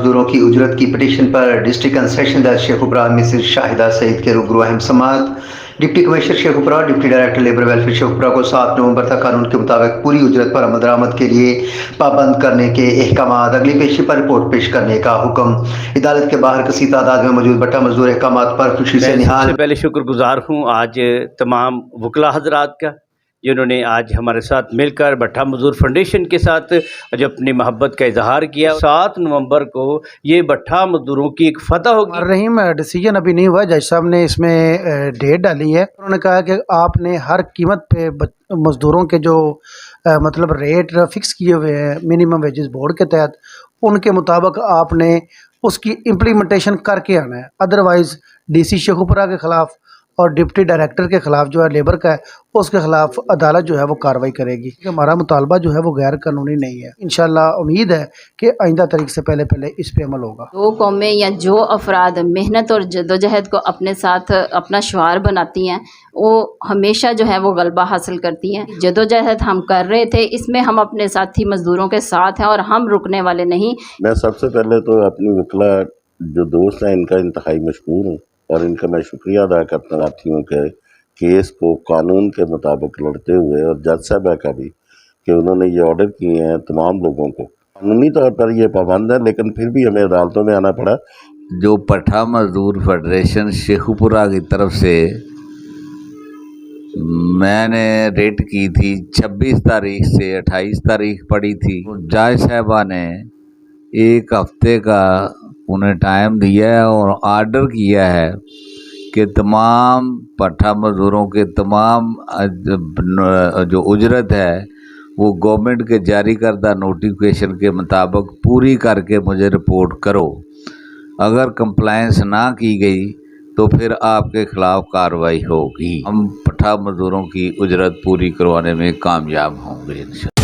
मजदूरों की उजरत की पिटीशन पर डिस्ट्रिक्ट कंसेशन जज शेखुपुरा मिसिर शाहिदा सईद के रूबरू अहम समाअत। Deputy commissioner Sheikhupura deputy director labour welfare Sheikhupura को 7 नवंबर तक कानून के मुताबिक पूरी उजरत पर अमल दरामद के लिए पाबंद करने के अहकामात अगली पेशी पर रिपोर्ट पेश करने का हुक्म। अदालत के बाहर कसी तादाद में मौजूद भट्टा मजदूर अहकामात पर खुशी से निहाल। सबसे पहले शुक्रगुजार हूँ आज तमाम वकला हजरात का, जिन्होंने आज हमारे साथ मिलकर भट्टा मजदूर फाउंडेशन के साथ जो अपनी मोहब्बत का इजहार किया। 7 नवंबर को ये भट्टा मजदूरों की एक फतह होगी। रहीम डिसीजन अभी नहीं हुआ, जज साहब ने इसमें डेट डाली है। उन्होंने कहा कि आपने हर कीमत पे मजदूरों के जो मतलब रेट फिक्स किए हुए हैं मिनिमम वेजेस बोर्ड के तहत, उनके मुताबिक आपने उसकी इम्प्लीमेंटेशन करके आना है। अदरवाइज़ डीसी शेखुपुरा के ख़िलाफ़ और डिप्टी डायरेक्टर के ख़िलाफ़ जो है लेबर का है, उसके ख़िलाफ़ अदालत जो है वो कार्रवाई करेगी। हमारा मुतालबा जो है वो गैर कानूनी नहीं है। इंशाल्लाह उम्मीद है कि आइंदा तारीख से पहले इस पे अमल होगा। जो कौमें या जो अफराद मेहनत और जदोजहद को अपने साथ अपना शुआर बनाती हैं, वो हमेशा जो है वो गलबा हासिल करती हैं। जदोजहद हम कर रहे थे, इसमें हम अपने साथी मज़दूरों के साथ हैं और हम रुकने वाले नहीं। मैं सबसे पहले तो अपनी वकला जो दोस्त हैं इनका इंतहाई मशकूर हूँ और इनका मैं शुक्रिया अदा करता हूँ कि केस को कानून के मुताबिक लड़ते हुए, और जज साहब का भी कि उन्होंने ये ऑर्डर किए हैं तमाम लोगों को। कानूनी तौर पर ये पाबंद है, लेकिन फिर भी हमें अदालतों में आना पड़ा। जो भट्टा मजदूर फेडरेशन शेखुपुरा की तरफ से मैंने रेट की थी 26 तारीख से 28 तारीख पड़ी थी। जज साहबा ने 1 हफ्ते का उन्हें टाइम दिया है और ऑर्डर किया है कि तमाम भट्टा मजदूरों के तमाम जो उजरत है वो गवर्नमेंट के जारी करदा नोटिफिकेशन के मुताबिक पूरी करके मुझे रिपोर्ट करो। अगर कंप्लायंस ना की गई तो फिर आपके ख़िलाफ़ कार्रवाई होगी। हम भट्टा मजदूरों की उजरत पूरी करवाने में कामयाब होंगे इंशाअल्लाह।